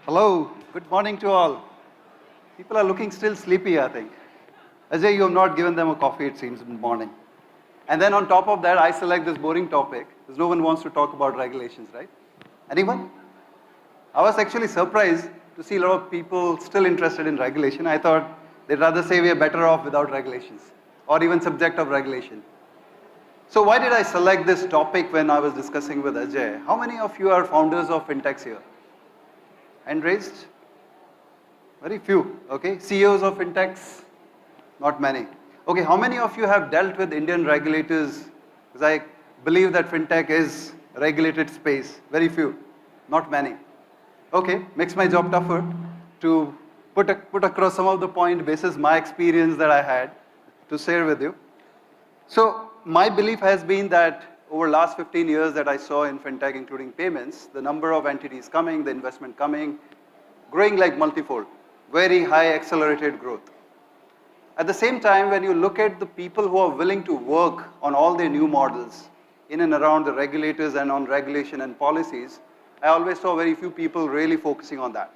Hello, good morning to all. People are looking still sleepy, I think. Ajay, you have not given them a coffee, it seems, in the morning. And then on top of that, I select this boring topic, because no one wants to talk about regulations, right? Anyone? I was actually surprised to see a lot of people still interested in regulation. I thought they'd rather say we are better off without regulations, or even subject of regulation. So why did I select this topic when I was discussing with Ajay? How many of you are founders of Fintechs here? Hand raised? Very few, okay. CEOs of Fintechs? Not many. Okay, how many of you have dealt with Indian regulators? Because I believe that Fintech is a regulated space. Very few, not many. Okay, makes my job tougher to put across some of the point basis my experience that I had to share with you. So my belief has been that over last 15 years that I saw in Fintech, including payments, the number of entities coming, the investment coming, growing like multifold, very high accelerated growth. At the same time, when you look at the people who are willing to work on all their new models in and around the regulators and on regulation and policies, I always saw very few people really focusing on that.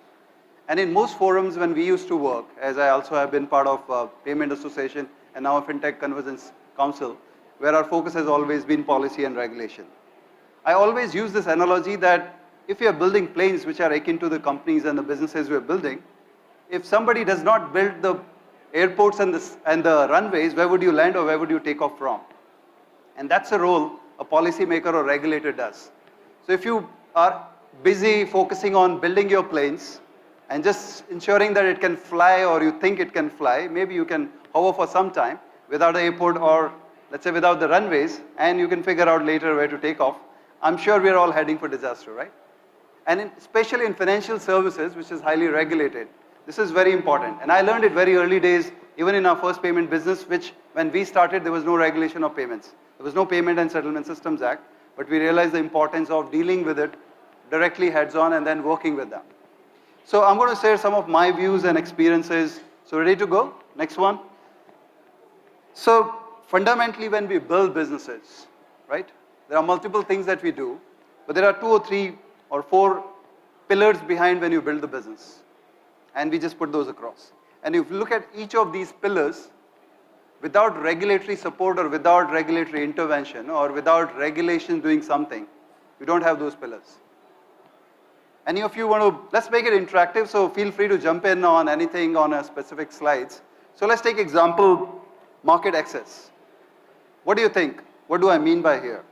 And in most forums when we used to work, as I also have been part of Payment Association and now a FinTech Convergence Council, where our focus has always been policy and regulation. I always use this analogy that if you are building planes which are akin to the companies and the businesses we are building, if somebody does not build the airports and the runways, where would you land or where would you take off from? And that's a role a policymaker or regulator does. So if you are busy focusing on building your planes and just ensuring that it can fly or you think it can fly, maybe you can hover for some time without an airport or let's say without the runways, and you can figure out later where to take off. I'm sure we're all heading for disaster, right? And especially in financial services, which is highly regulated, this is very important. And I learned it very early days, even in our first payment business, which when we started, there was no regulation of payments. There was no Payment and Settlement Systems Act, but we realized the importance of dealing with it directly heads-on and then working with them. So I'm going to share some of my views and experiences. So ready to go? Next one. So fundamentally, when we build businesses, right, there are multiple things that we do, but there are 2 or 3 or 4 pillars behind when you build the business. And we just put those across. And if you look at each of these pillars, without regulatory support or without regulatory intervention or without regulation doing something, you don't have those pillars. Any of you want to, let's make it interactive, so feel free to jump in on anything on a specific slides. So let's take example, market access. What do you think? What do I mean by here?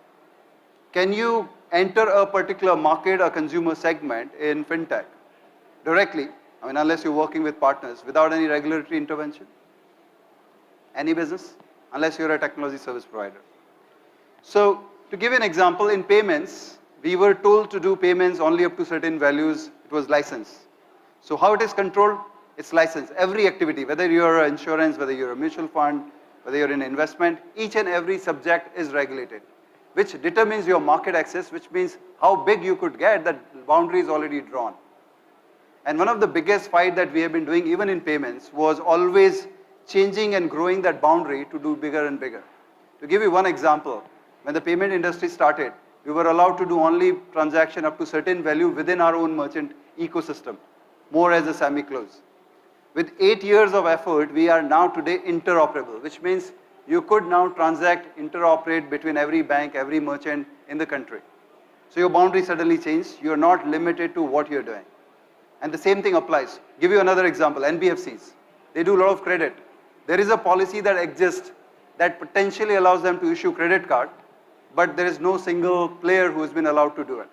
Can you enter a particular market or consumer segment in FinTech directly? I mean, unless you're working with partners, without any regulatory intervention? Any business? Unless you're a technology service provider. So, to give you an example, in payments, we were told to do payments only up to certain values. It was licensed. So how it is controlled? It's licensed. Every activity, whether you're an insurance, whether you're a mutual fund, whether you're in investment, each and every subject is regulated, which determines your market access, which means how big you could get, that boundary is already drawn. And one of the biggest fight that we have been doing even in payments was always changing and growing that boundary to do bigger and bigger. To give you one example, when the payment industry started, we were allowed to do only transaction up to certain value within our own merchant ecosystem, more as a semi-close. With 8 years of effort, we are now today interoperable, which means you could now transact, interoperate between every bank, every merchant in the country. So your boundary suddenly changed. You're not limited to what you're doing. And the same thing applies. Give you another example, NBFCs. They do a lot of credit. There is a policy that exists that potentially allows them to issue credit card, but there is no single player who has been allowed to do it.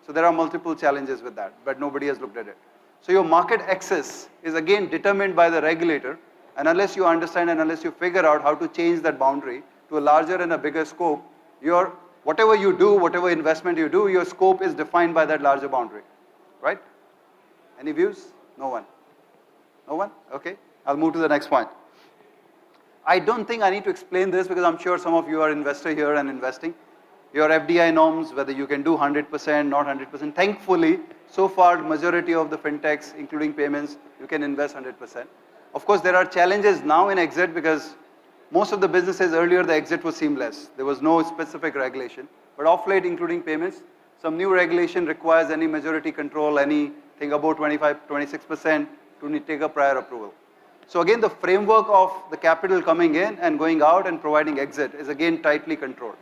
So there are multiple challenges with that, but nobody has looked at it. So your market access is again determined by the regulator, and unless you understand and unless you figure out how to change that boundary to a larger and a bigger scope, whatever you do, whatever investment you do, your scope is defined by that larger boundary, right? Any views? No one? No one? Okay, I'll move to the next point. I don't think I need to explain this because I'm sure some of you are investor here and investing. Your FDI norms, whether you can do 100%, not 100%. Thankfully, so far, majority of the fintechs, including payments, you can invest 100%. Of course, there are challenges now in exit because most of the businesses earlier, the exit was seamless. There was no specific regulation. But of late, including payments, some new regulation requires any majority control, anything above 25, 26% to take a prior approval. So again, the framework of the capital coming in and going out and providing exit is again tightly controlled.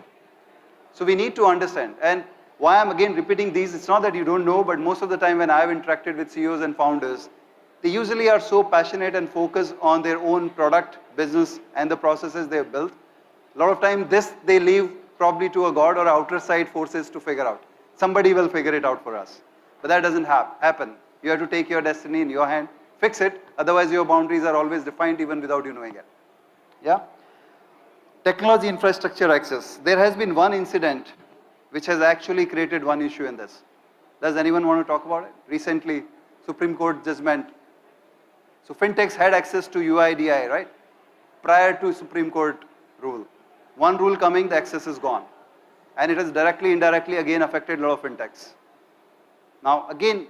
So we need to understand. And why I'm again repeating these, it's not that you don't know, but most of the time when I've interacted with CEOs and founders, they usually are so passionate and focused on their own product, business, and the processes they've built. A lot of time this they leave probably to a God or outer side forces to figure out. Somebody will figure it out for us. But that doesn't happen. You have to take your destiny in your hand, fix it, otherwise your boundaries are always defined even without you knowing it. Yeah? Technology infrastructure access. There has been one incident which has actually created one issue in this. Does anyone want to talk about it? Recently, Supreme Court judgment. So Fintechs had access to UIDAI, right? Prior to Supreme Court rule. One rule coming, the access is gone. And it has directly, indirectly again affected a lot of Fintechs. Now again,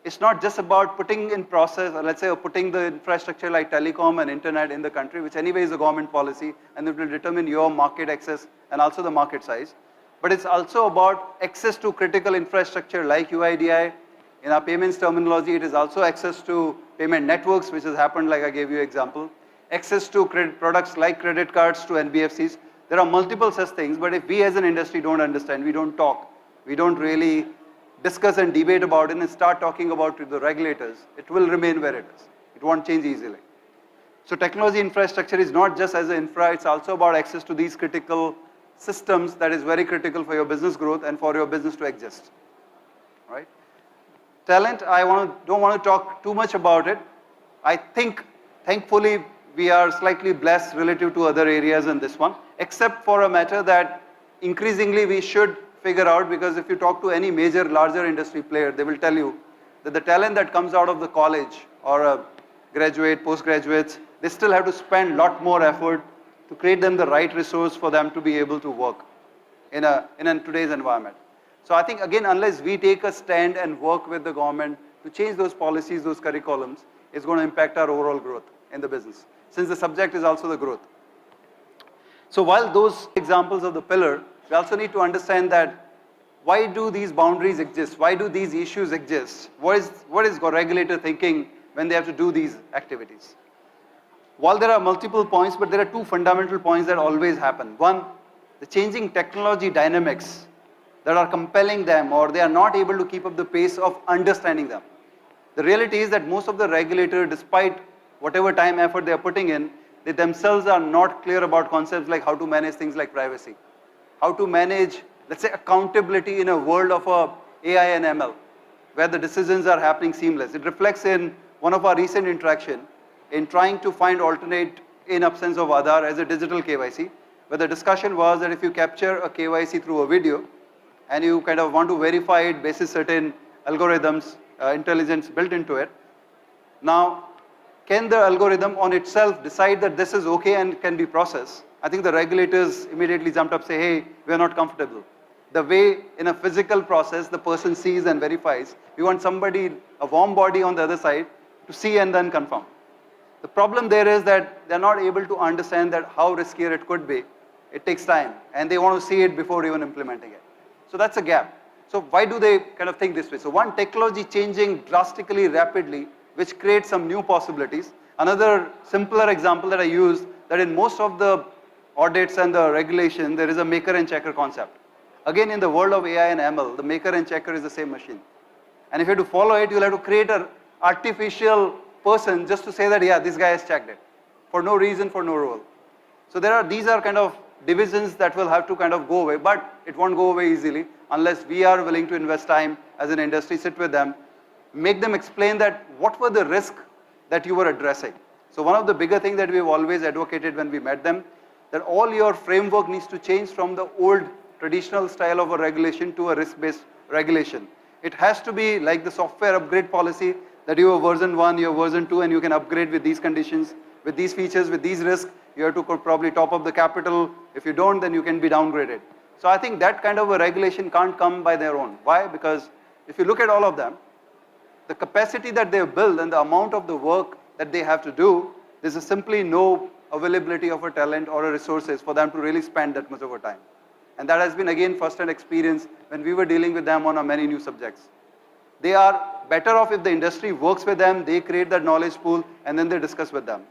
it's not just about putting in process, or let's say putting the infrastructure like telecom and internet in the country, which anyway is a government policy, and it will determine your market access and also the market size. But it's also about access to critical infrastructure like UIDAI. In our payments terminology, it is also access to payment networks, which has happened like I gave you an example. Access to credit products like credit cards to NBFCs. There are multiple such things, but if we as an industry don't understand, we don't talk, we don't really discuss and debate about it and start talking about it to the regulators, it will remain where it is. It won't change easily. So technology infrastructure is not just as an infra, it's also about access to these critical systems that is very critical for your business growth and for your business to exist. Right? Talent, don't want to talk too much about it. I think, thankfully, we are slightly blessed relative to other areas in this one, except for a matter that increasingly we should figure out, because if you talk to any major, larger industry player, they will tell you that the talent that comes out of the college or a graduate, postgraduates, they still have to spend a lot more effort to create them the right resource for them to be able to work in today's environment. So I think again, unless we take a stand and work with the government to change those policies, those curriculums, it's going to impact our overall growth in the business, since the subject is also the growth. So while those examples of the pillar, we also need to understand that why do these boundaries exist? Why do these issues exist? What is regulator thinking when they have to do these activities? While there are multiple points, but there are two fundamental points that always happen. One, the changing technology dynamics that are compelling them, or they are not able to keep up the pace of understanding them. The reality is that most of the regulators, despite whatever time, effort they are putting in, they themselves are not clear about concepts like how to manage things like privacy, how to manage, let's say, accountability in a world of AI and ML, where the decisions are happening seamless. It reflects in one of our recent interaction in trying to find alternate in absence of Aadhaar as a digital KYC, where the discussion was that if you capture a KYC through a video and you kind of want to verify it basis certain algorithms, intelligence built into it, now can the algorithm on itself decide that this is okay and can be processed? I think the regulators immediately jumped up and say, hey, we are not comfortable. The way in a physical process the person sees and verifies, we want somebody, a warm body on the other side, to see and then confirm. The problem there is that they're not able to understand that how riskier it could be. It takes time, and they want to see it before even implementing it. So that's a gap. So why do they kind of think this way? So one, technology changing drastically, rapidly, which creates some new possibilities. Another simpler example that I use, that in most of the audits and the regulation, there is a maker and checker concept. Again, in the world of AI and ML, the maker and checker is the same machine. And if you have to follow it, you'll have to create an artificial person just to say that, yeah, this guy has checked it, for no reason, for no role. So these are kind of divisions that will have to kind of go away, but it won't go away easily unless we are willing to invest time as an industry, sit with them, make them explain that what were the risks that you were addressing. So one of the bigger things that we've always advocated when we met them, that all your framework needs to change from the old traditional style of a regulation to a risk-based regulation. It has to be like the software upgrade policy, that you have version 1, you have version 2, and you can upgrade with these conditions, with these features, with these risks. You have to probably top up the capital. If you don't, then you can be downgraded. So I think that kind of a regulation can't come by their own. Why? Because if you look at all of them, the capacity that they have built and the amount of the work that they have to do, there's simply no availability of a talent or a resources for them to really spend that much of a time. And that has been again first-hand experience when we were dealing with them on many new subjects. They are better off if the industry works with them, they create that knowledge pool, and then they discuss with them.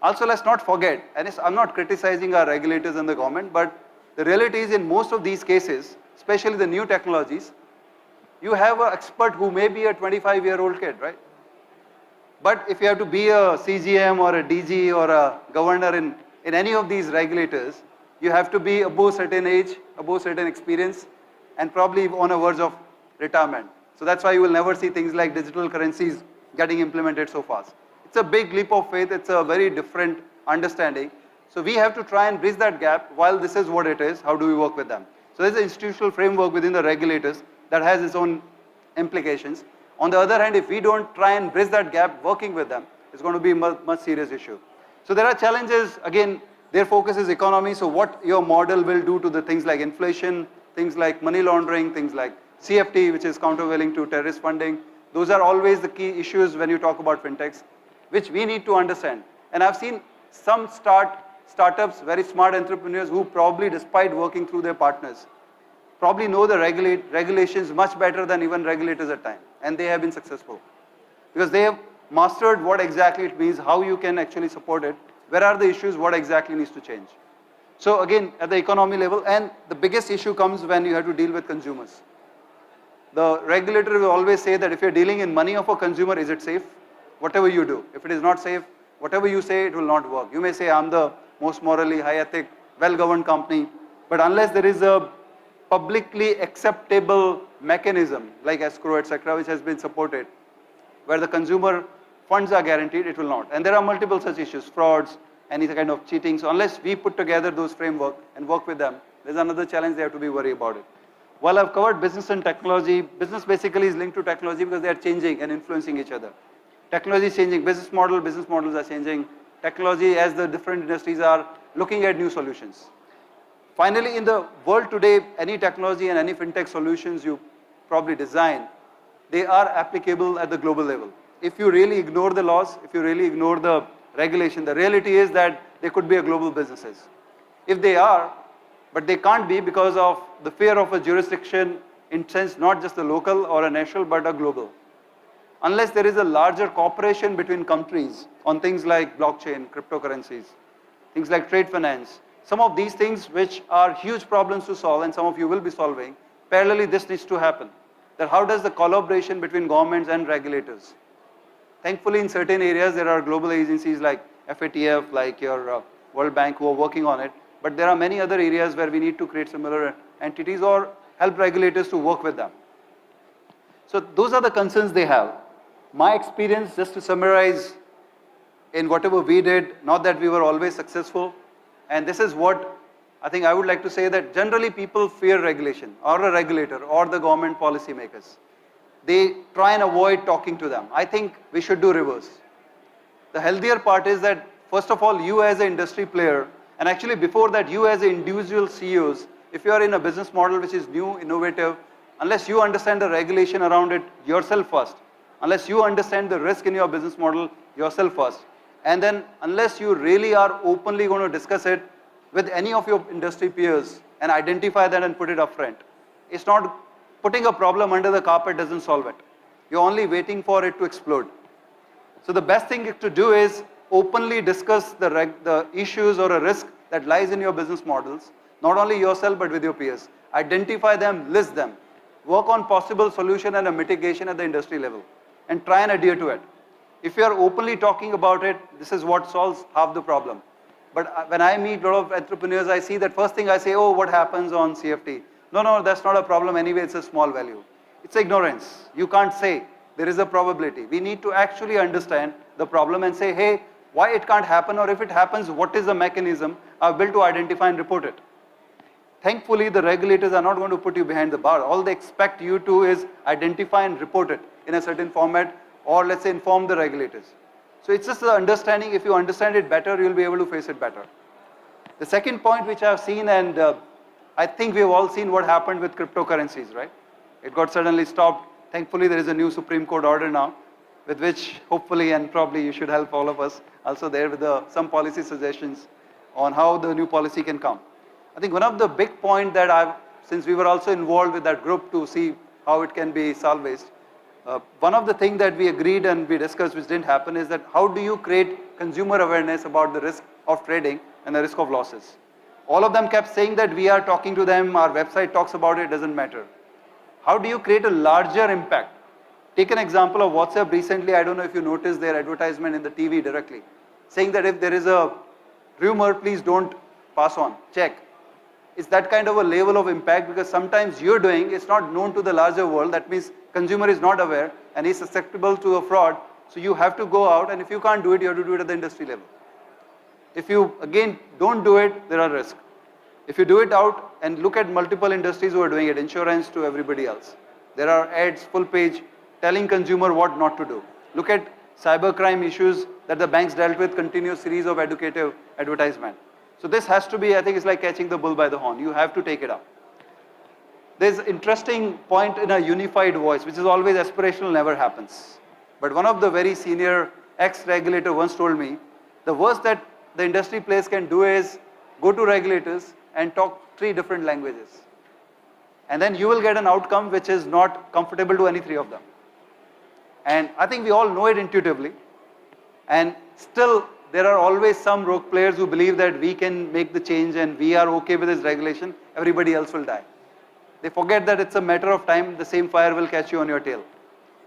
Also, let's not forget, and I'm not criticizing our regulators and the government, but the reality is in most of these cases, especially the new technologies, you have an expert who may be a 25-year-old kid, right? But if you have to be a CGM or a DG or a governor in any of these regulators, you have to be above certain age, above certain experience, and probably on a verge of retirement. So that's why you will never see things like digital currencies getting implemented so fast. It's a big leap of faith, it's a very different understanding. So we have to try and bridge that gap. While this is what it is, how do we work with them? So there's an institutional framework within the regulators that has its own implications. On the other hand, if we don't try and bridge that gap working with them, it's going to be a much serious issue. So there are challenges. Again, their focus is economy, so what your model will do to the things like inflation, things like money laundering, things like CFT, which is countervailing to terrorist funding. Those are always the key issues when you talk about fintechs, which we need to understand. And I've seen some startups, very smart entrepreneurs who probably, despite working through their partners, probably know the regulations much better than even regulators at times. And they have been successful. Because they have mastered what exactly it means, how you can actually support it, where are the issues, what exactly needs to change. So again, at the economy level, and the biggest issue comes when you have to deal with consumers. The regulator will always say that if you're dealing in money of a consumer, is it safe? Whatever you do. If it is not safe, whatever you say, it will not work. You may say, I'm the most morally, high ethic, well-governed company, but unless there is a publicly acceptable mechanism like escrow, etc., which has been supported, where the consumer funds are guaranteed, it will not. And there are multiple such issues, frauds, any kind of cheating. So unless we put together those framework and work with them, there's another challenge they have to be worried about it. While I've covered business and technology, business basically is linked to technology because they are changing and influencing each other. Technology is changing, business models are changing, technology as the different industries are looking at new solutions. Finally, in the world today, any technology and any fintech solutions you probably design, they are applicable at the global level. If you really ignore the laws, if you really ignore the regulation, the reality is that they could be a global businesses. If they are, but they can't be because of the fear of a jurisdiction in sense not just a local or a national, but a global. Unless there is a larger cooperation between countries on things like blockchain, cryptocurrencies, things like trade finance, some of these things which are huge problems to solve and some of you will be solving, parallelly this needs to happen. That how does the collaboration between governments and regulators? Thankfully in certain areas there are global agencies like FATF, like your World Bank who are working on it, but there are many other areas where we need to create similar entities or help regulators to work with them. So those are the concerns they have. My experience, just to summarize, in whatever we did, not that we were always successful, and this is what I think I would like to say, that generally people fear regulation or a regulator or the government policy makers. They try and avoid talking to them. I think we should do reverse. The healthier part is that first of all, you as an industry player, and actually before that you as individual CEOs, if you are in a business model which is new, innovative, unless you understand the regulation around it yourself first, unless you understand the risk in your business model yourself first, and then unless you really are openly going to discuss it with any of your industry peers and identify that and put it up front, it's not putting a problem under the carpet doesn't solve it. You're only waiting for it to explode. So the best thing to do is openly discuss the issues or a risk that lies in your business models, not only yourself but with your peers. Identify them, list them, work on possible solution and a mitigation at the industry level, and try and adhere to it. If you are openly talking about it, this is what solves half the problem. But when I meet a lot of entrepreneurs, I see that first thing I say, oh, what happens on CFT? No, that's not a problem anyway, it's a small value. It's ignorance. You can't say there is a probability. We need to actually understand the problem and say, hey, why it can't happen, or if it happens, what is the mechanism I've built to identify and report it. Thankfully, the regulators are not going to put you behind the bar. All they expect you to is identify and report it in a certain format, or let's say inform the regulators. So it's just the understanding. If you understand it better, you'll be able to face it better. The second point which I've seen, and I think we've all seen what happened with cryptocurrencies, right? It got suddenly stopped. Thankfully, there is a new Supreme Court order now, with which hopefully and probably you should help all of us also there with some policy suggestions on how the new policy can come. I think one of the big point that since we were also involved with that group to see how it can be salvaged, one of the things that we agreed and we discussed which didn't happen is that how do you create consumer awareness about the risk of trading and the risk of losses. All of them kept saying that we are talking to them, our website talks about it, doesn't matter. How do you create a larger impact? Take an example of WhatsApp recently, I don't know if you noticed their advertisement in the TV directly, saying that if there is a rumor, please don't pass on, check. It's that kind of a level of impact because sometimes you're doing, it's not known to the larger world, that means consumer is not aware and is susceptible to a fraud, so you have to go out and if you can't do it, you have to do it at the industry level. If you, again, don't do it, there are risks. If you do it out and look at multiple industries who are doing it, insurance to everybody else. There are ads, full page, telling consumer what not to do. Look at cybercrime issues that the banks dealt with, continuous series of educative advertisement. So this has to be, I think it's like catching the bull by the horn. You have to take it up. There's an interesting point in a unified voice, which is always aspirational, never happens. But one of the very senior ex-regulator once told me, the worst that the industry players can do is go to regulators and talk 3 different languages. And then you will get an outcome which is not comfortable to any 3 of them. And I think we all know it intuitively. And still, there are always some rogue players who believe that we can make the change and we are okay with this regulation, everybody else will die. They forget that it's a matter of time, the same fire will catch you on your tail.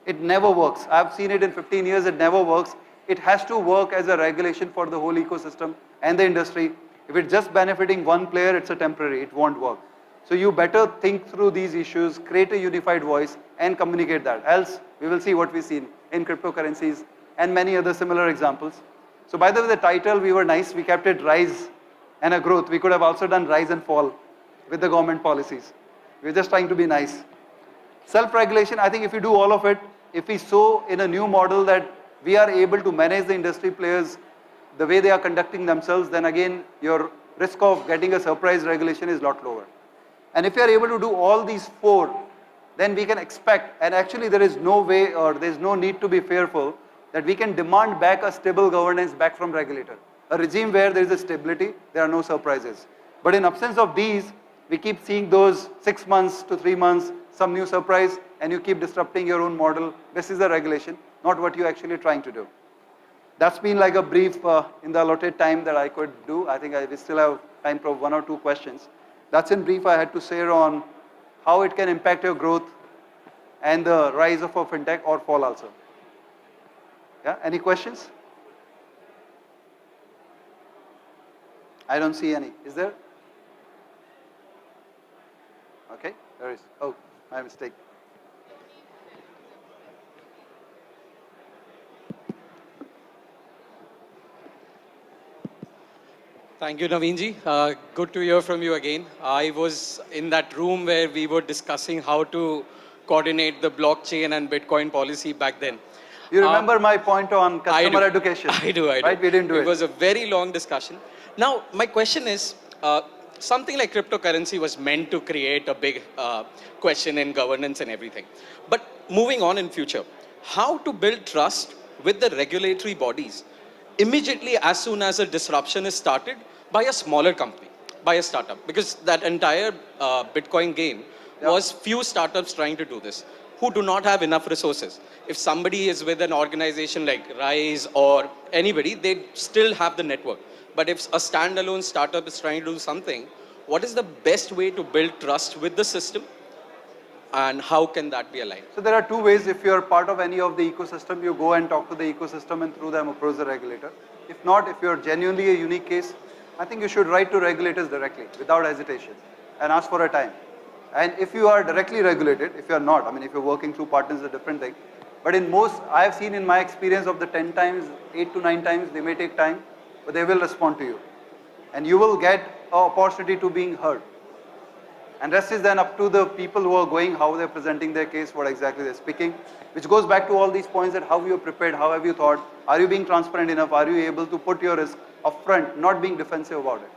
It never works. I've seen it in 15 years, it never works. It has to work as a regulation for the whole ecosystem and the industry. If it's just benefiting one player, it's a temporary, it won't work. So you better think through these issues, create a unified voice and communicate that. Else, we will see what we've seen in cryptocurrencies and many other similar examples. So by the way, the title, we were nice, we kept it rise and a growth. We could have also done rise and fall with the government policies. We're just trying to be nice. Self-regulation, I think if you do all of it, if we show in a new model that we are able to manage the industry players the way they are conducting themselves, then again, your risk of getting a surprise regulation is a lot lower. And if you are able to do all these 4, then we can expect, and actually there is no way or there is no need to be fearful, that we can demand back a stable governance back from regulator. A regime where there is a stability, there are no surprises. But in absence of these, we keep seeing those 6 months to 3 months, some new surprise, and you keep disrupting your own model. This is a regulation, not what you're actually trying to do. That's been like a brief in the allotted time that I could do. I think we still have time for 1 or 2 questions. That's in brief I had to say on how it can impact your growth and the rise of a fintech or fall also. Yeah, any questions? I don't see any. Is there? Okay, there is. Oh, my mistake. Thank you, Navinji. Good to hear from you again. I was in that room where we were discussing how to coordinate the blockchain and Bitcoin policy back then. You remember my point on customer education? I do. Right, we didn't do it. It was a very long discussion. Now, my question is, something like cryptocurrency was meant to create a big question in governance and everything. But moving on in future, how to build trust with the regulatory bodies immediately as soon as a disruption is started by a smaller company, by a startup? Because that entire Bitcoin game was few startups trying to do this, who do not have enough resources. If somebody is with an organization like Rise or anybody, they still have the network. But if a standalone startup is trying to do something, what is the best way to build trust with the system? And how can that be aligned? So there are 2 ways. If you are part of any of the ecosystem, you go and talk to the ecosystem and through them approach the regulator. If not, if you are genuinely a unique case, I think you should write to regulators directly without hesitation and ask for a time. And if you are directly regulated, if you are not, I mean if you're working through partners, it's a different thing. But in most, I have seen in my experience of the 10 times, 8 to 9 times, they may take time, but they will respond to you. And you will get an opportunity to being heard. And rest is then up to the people who are going, how they're presenting their case, what exactly they're speaking, which goes back to all these points that how you prepared, how have you thought, are you being transparent enough, are you able to put your risk upfront, not being defensive about it.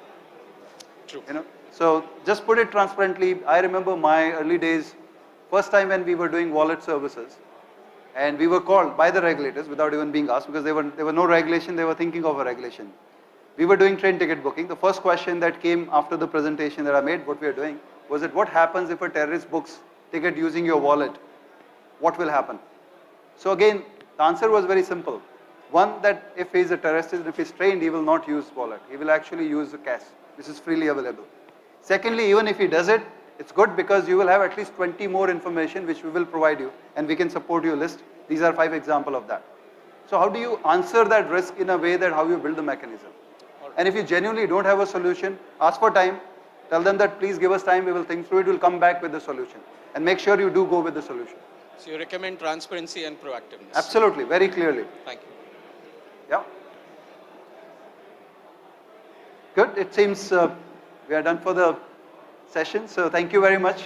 True. You know? So just put it transparently. I remember my early days, first time when we were doing wallet services, and we were called by the regulators without even being asked, because there were no regulation, they were thinking of a regulation. We were doing train ticket booking. The first question that came after the presentation that I made, what we are doing, was that what happens if a terrorist books ticket using your wallet? What will happen? So again, the answer was very simple. One, that if he's a terrorist and if he's trained, he will not use wallet. He will actually use the cash. This is freely available. Secondly, even if he does it, it's good because you will have at least 20 more information which we will provide you and we can support your list. These are 5 examples of that. So how do you answer that risk in a way that how you build the mechanism? And if you genuinely don't have a solution, ask for time. Tell them that please give us time, we will think through it, we'll come back with the solution. And make sure you do go with the solution. So you recommend transparency and proactiveness? Absolutely, very clearly. Thank you. Yeah. Good, it seems we are done for the session. So thank you very much.